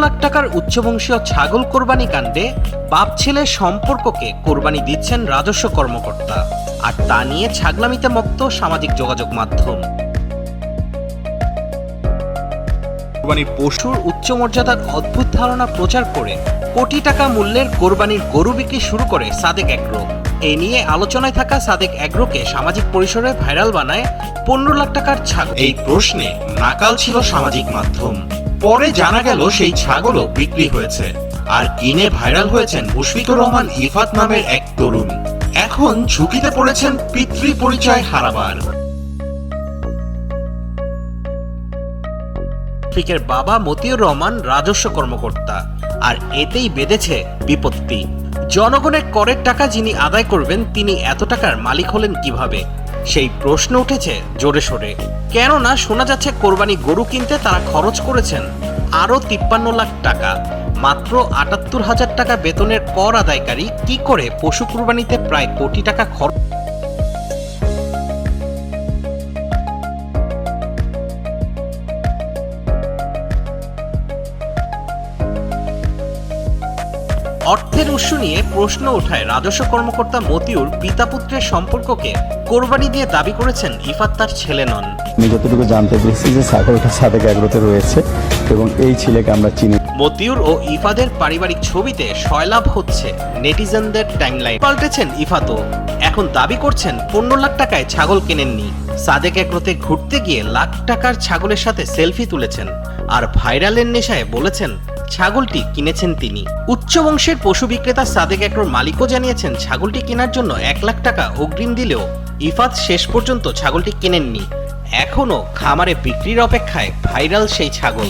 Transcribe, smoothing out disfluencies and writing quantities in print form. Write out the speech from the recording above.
লাখ টাকার উচ্চবংশীয় ছাগল কোরবানি কাণ্ডে বাপ ছেলের সম্পর্ককে কোরবানি দিচ্ছেন রাজস্ব কর্মকর্তা, আর তা নিয়ে ছাগলামিতে মত্ত সামাজিক যোগাযোগ মাধ্যম। কোরবানির পশুর উচ্চ মর্যাদার অদ্ভুত ধারণা প্রচার করে কোটি টাকা মূল্যের কোরবানির গরু বিক্রি শুরু করে সাদেক এগ্রো। এ নিয়ে আলোচনায় থাকা সাদেক এগ্রোকে সামাজিক পরিসরে ভাইরাল বানায় 15 লাখ টাকার ছাগল। এই প্রশ্নে নাকাল ছিল সামাজিক মাধ্যম। পরে জানা গেল সেই ছাগলও বিক্রি হয়েছে, আর কিনে ভাইরাল হয়েছেন মুশফিকুর রহমান ইফাত নামের এক তরুণ। এখন ঝুঁকিতে পড়েছেন পিতৃ পরিচয় হারাবার। মুশফিকের বাবা মতিউর রহমান রাজস্ব কর্মকর্তা, আর এতেই বেঁধেছে বিপত্তি। জনগণের করের টাকা যিনি আদায় করবেন তিনি এত টাকার মালিক হলেন কিভাবে, সেই প্রশ্ন উঠেছে জোরে সোরে। কেননা শোনা যাচ্ছে কোরবানি গরু কিনতে তারা খরচ করেছেন আরও 53 লাখ টাকা। মাত্র 78,000 টাকা বেতনের কর আদায়কারী কি করে পশু কুরবানিতে প্রায় কোটি টাকা খরচ? অর্থের উৎস নিয়ে প্রশ্ন ওঠায় রাজস্ব কর্মকর্তা মতিউর পিতা পুত্রের সম্পর্ককে কোরবানি দিয়ে দাবি করেছেন ইফাত তার ছেলে নন। আমি যতটুকু জানতে পেরেছি যে ছাগলটা সাদেক এগ্রোতে রয়েছে এবং এই ছেলেকে আমরা চিনি। মতিউর ও ইফাদের পারিবারিক ছবিতে সয়লাভ হচ্ছে নেটিজেনদের টাইমলাইন। পাল্টেছেন ইফাতও, এখন দাবি করছেন 15 লাখ টাকায় ছাগল কেনেননি। সাদেক এগ্রোতে ঘুরতে গিয়ে লাখ টাকার ছাগলের সাথে সেলফি তুলেছেন, আর ভাইরালের নেশায় বলেছেন ছাগলটি কিনেছেন তিনি। উচ্চ বংশের পশু বিক্রেতা সাদেক এগ্রোর মালিকও জানিয়েছেন ছাগলটি কেনার জন্য 1 লাখ টাকা অগ্রিম দিলেও ইফাত শেষ পর্যন্ত ছাগলটি কেনেননি। এখনো খামারে বিক্রির অপেক্ষায় ভাইরাল সেই ছাগল।